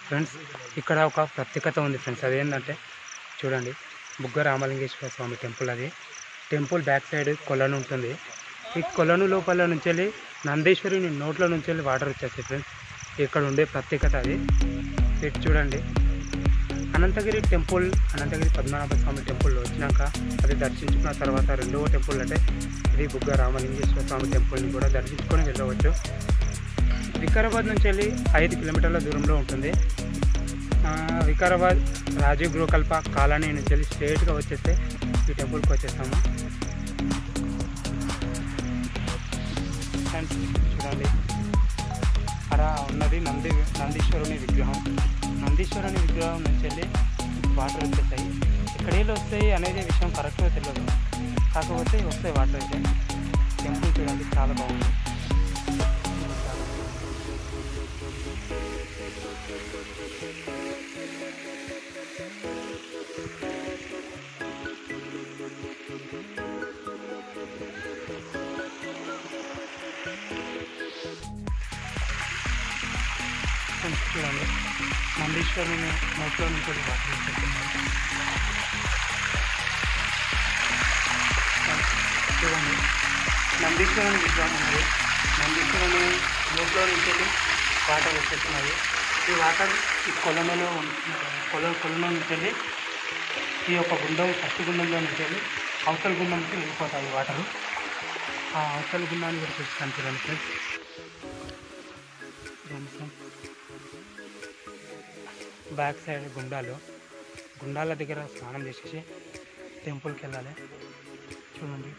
Friends ఇక్కడ ఒక ప్రత్యేకత ఉంది ఫ్రెండ్స్. అదేంటంటే చూడండి, బుగ్గ రామలింగేశ్వర స్వామి టెంపుల్. అది టెంపుల్ బ్యాక్ సైడ్ కొలను ఉంటుంది. ఈ కొలను లోపల నుంచి వెళ్ళి నందీశ్వరుని నోట్లో నుంచి వెళ్ళి వాటర్ వచ్చేస్తాయి ఫ్రెండ్స్. ఇక్కడ ఉండే ప్రత్యేకత అది. ఇటు చూడండి, అనంతగిరి టెంపుల్, అనంతగిరి పద్మనాభ స్వామి టెంపుల్ వచ్చినాక అది దర్శించుకున్న తర్వాత రెండవ టెంపుల్ అంటే ఇది బుగ్గ రామలింగేశ్వర స్వామి టెంపుల్ని కూడా దర్శించుకొని వెళ్ళవచ్చు. వికారాబాద్ నుంచి వెళ్ళి 5 కిలోమీటర్ల దూరంలో ఉంటుంది. వికారాబాద్ రాజీవ్ గృహకల్ప కాలనీ నుంచి వెళ్ళి స్ట్రేట్గా వచ్చేస్తే ఈ టెంపుల్కి వచ్చేస్తాము. ఫ్రెండ్స్ చూడండి, అక్కడ ఉన్నది నందీశ్వరుని విగ్రహం. నందీశ్వరుని విగ్రహం నుంచి వెళ్ళి వాటర్ వచ్చేస్తాయి. ఎక్కడ ఏళ్ళు వస్తాయి అనేది విషయం కరెక్ట్గా తెలియదు, కాకపోతే వస్తాయి వాటర్ అయితే. టెంపుల్ చూడండి చాలా బాగుంది. చూడండి, నందీశ్వరుని నోట్లో నుంచి వాటర్ వచ్చేస్తున్నాయి. చూడండి, నందీశ్వరుని విగ్రహం ఉన్నది. నందీశ్వరుని నోట్లో నుంచి వాటర్ వచ్చేస్తున్నాయి. ఈ వాటర్ ఈ కొలనులో కొలను నుంచి వెళ్ళి ఈ యొక్క గుండం, ఫస్ట్ గుండంలో నుంచి వెళ్ళి అవతల గుండంకి వెళ్ళిపోతాయి వాటరు. ఆ అవతల గుండాన్ని కూడా చూస్తాను చూడండి ఫ్రెండ్స్. బ్యాక్ సైడ్ గుండాల దగ్గర స్నానం చేసేసి టెంపుల్కి వెళ్ళాలి. చూడండి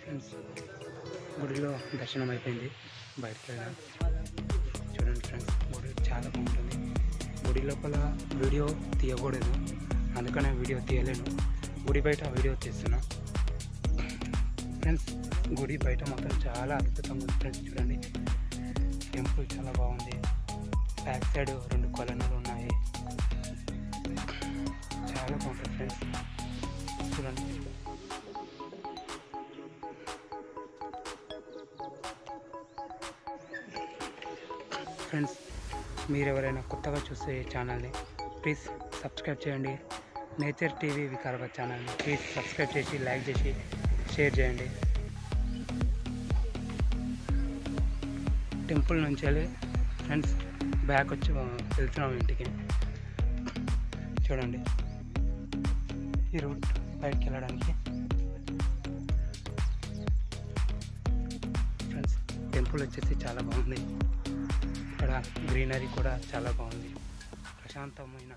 ఫ్రెండ్స్, గుడిలో దర్శనం అయిపోయింది, బయటకు వెళ్ళాం. చూడండి ఫ్రెండ్స్, గుడి చాలా బాగుంటుంది. గుడి లోపల వీడియో తీయకూడదు, అందుకనే వీడియో తీయలేను. గుడి బయట వీడియో తీస్తున్నా ఫ్రెండ్స్. గుడి బయట మాత్రం చాలా అద్భుతంగా ఉంది ఫ్రెండ్స్. చూడండి, టెంపుల్ చాలా బాగుంది. బ్యాక్ సైడ్ 2 కొలనులు ఉన్నాయి, చాలా బాగుంటుంది ఫ్రెండ్స్. చూడండి, ఫ్రెండ్స్ మీరు ఎవరైనా కొత్తగా చూస్తే ఈ ఛానల్ని ప్లీజ్ సబ్స్క్రైబ్ చేయండి. నేచర్ టీవీ వికారాబాద్ ఛానల్ని ప్లీజ్ సబ్స్క్రైబ్ చేసి, లైక్ చేసి, షేర్ చేయండి. టెంపుల్ నుంచి వెళ్ళి ఫ్రెండ్స్ బ్యాక్ వచ్చి వెళ్తున్నాం ఇంటికి. చూడండి, ఈ రూట్ బయటకు వెళ్ళడానికి. ఫ్రెండ్స్ టెంపుల్ వచ్చేసి చాలా బాగుంది. ఇక్కడ గ్రీనరీ కూడా చాలా బాగుంది, ప్రశాంతమైన